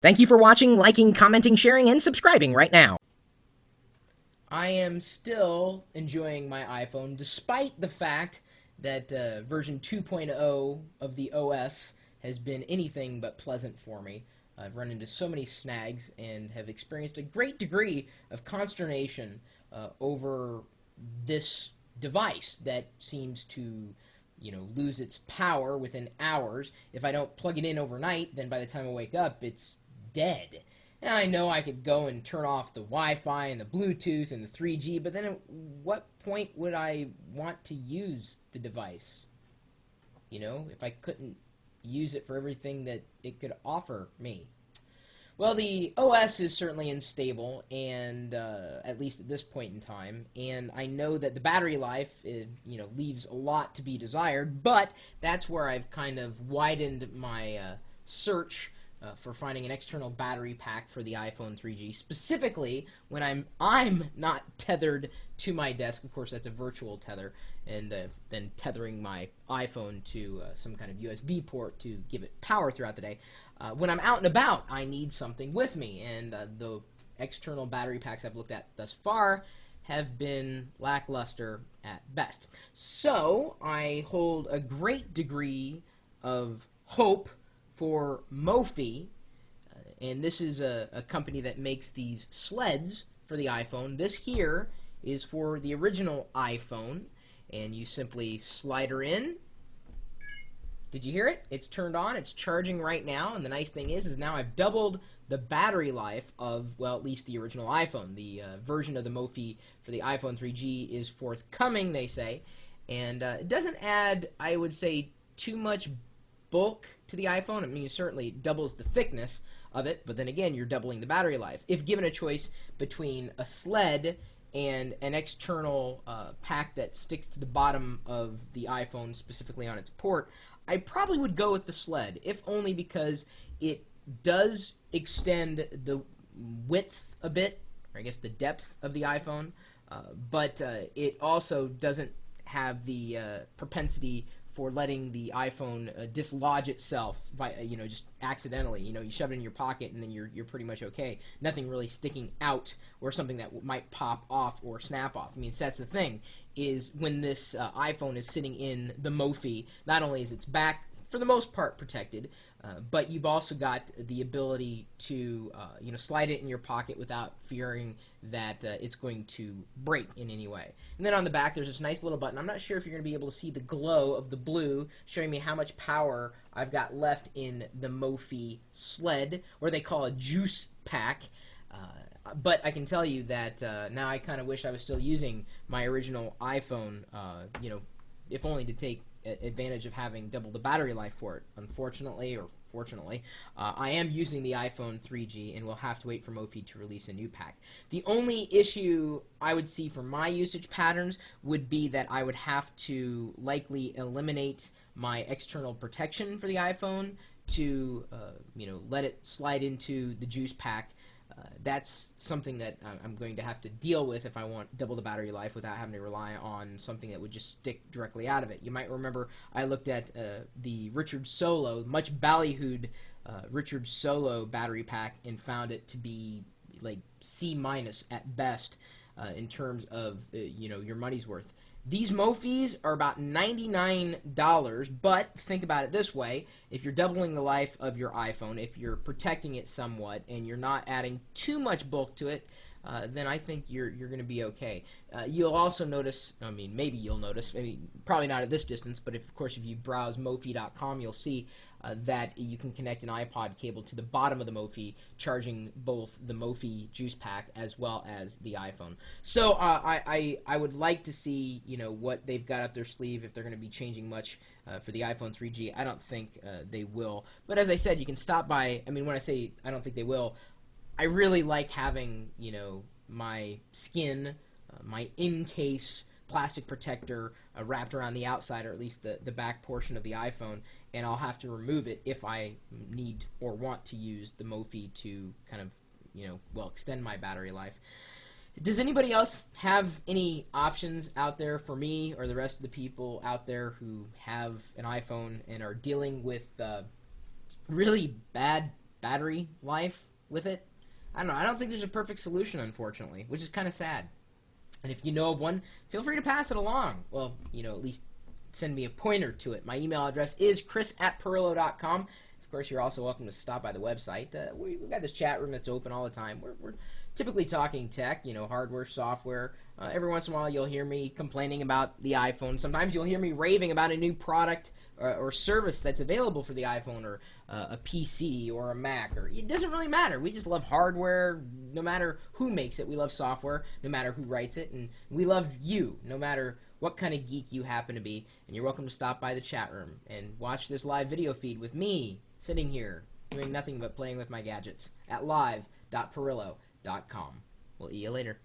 Thank you for watching, liking, commenting, sharing, and subscribing right now. I am still enjoying my iPhone despite the fact that version 2.0 of the OS has been anything but pleasant for me. I've run into so many snags and have experienced a great degree of consternation over this device that seems to lose its power within hours. If I don't plug it in overnight, then by the time I wake up, it's dead. And I know I could go and turn off the Wi-Fi and the Bluetooth and the 3G, but then at what point would I want to use the device? If I couldn't use it for everything that it could offer me. Well, the OS is certainly unstable, and at least at this point in time, and I know that the battery life, leaves a lot to be desired, but that's where I've kind of widened my search for finding an external battery pack for the iPhone 3G, specifically when I'm not tethered to my desk. Of course, that's a virtual tether, and then tethering my iPhone to some kind of USB port to give it power throughout the day. When I'm out and about, I need something with me, and the external battery packs I've looked at thus far have been lackluster at best. So I hold a great degree of hope for Mophie, and this is a company that makes these sleds for the iPhone. This here is for the original iPhone, and you simply slide her in. Did you hear it? It's turned on. It's charging right now, and the nice thing is now I've doubled the battery life of, well, at least the original iPhone. The version of the Mophie for the iPhone 3G is forthcoming, they say, and it doesn't add, I would say, too much bulk to the iPhone. I mean, it certainly doubles the thickness of it, but then again, you're doubling the battery life. If given a choice between a sled and an external pack that sticks to the bottom of the iPhone, specifically on its port, I probably would go with the sled, if only because it does extend the width a bit, or I guess the depth of the iPhone, but it also doesn't have the propensity for letting the iPhone dislodge itself by, just accidentally. You shove it in your pocket and then you're pretty much okay. Nothing really sticking out or something that might pop off or snap off. I mean, so that's the thing, is when this iPhone is sitting in the Mophie, not only is its back for the most part protected, but you've also got the ability to slide it in your pocket without fearing that it's going to break in any way. And then on the back there's this nice little button. I'm not sure if you're going to be able to see the glow of the blue showing me how much power I've got left in the Mophie sled, or they call a juice pack. But I can tell you that now I kind of wish I was still using my original iPhone, if only to take advantage of having double the battery life for it. Unfortunately, or fortunately, I am using the iPhone 3G and will have to wait for Mophie to release a new pack. The only issue I would see for my usage patterns would be that I would have to likely eliminate my external protection for the iPhone to let it slide into the juice pack. That's something that I'm going to have to deal with if I want double the battery life without having to rely on something that would just stick directly out of it. You might remember I looked at the Richard Solo, much ballyhooed Richard Solo battery pack, and found it to be like C- at best in terms of your money's worth. These Mophies are about $99, but think about it this way. If you're doubling the life of your iPhone, if you're protecting it somewhat, and you're not adding too much bulk to it, then I think you're going to be okay. You'll also notice, maybe you'll notice, probably not at this distance, but of course if you browse Mophie.com, you'll see that you can connect an iPod cable to the bottom of the Mophie, charging both the Mophie juice pack as well as the iPhone. So I would like to see what they've got up their sleeve, if they're going to be changing much for the iPhone 3G. I don't think they will. But as I said, you can stop by. When I say I don't think they will, I really like having my skin, my in-case plastic protector wrapped around the outside, or at least the back portion of the iPhone, and I'll have to remove it if I need or want to use the Mophie to kind of, extend my battery life. Does anybody else have any options out there for me or the rest of the people out there who have an iPhone and are dealing with really bad battery life with it. I don't know. I don't think there's a perfect solution, unfortunately, which is kind of sad. And if you know of one, feel free to pass it along. Well, at least send me a pointer to it. My email address is chris@pirillo.com. Of course, you're also welcome to stop by the website. We've got this chat room that's open all the time. We're typically talking tech, hardware, software. Every once in a while, you'll hear me complaining about the iPhone. Sometimes you'll hear me raving about a new product or service that's available for the iPhone or a PC or a Mac. It doesn't really matter. We just love hardware no matter who makes it. We love software no matter who writes it. And we love you no matter what kind of geek you happen to be. And you're welcome to stop by the chat room and watch this live video feed with me sitting here doing nothing but playing with my gadgets at live.pirillo.com. We'll see you later.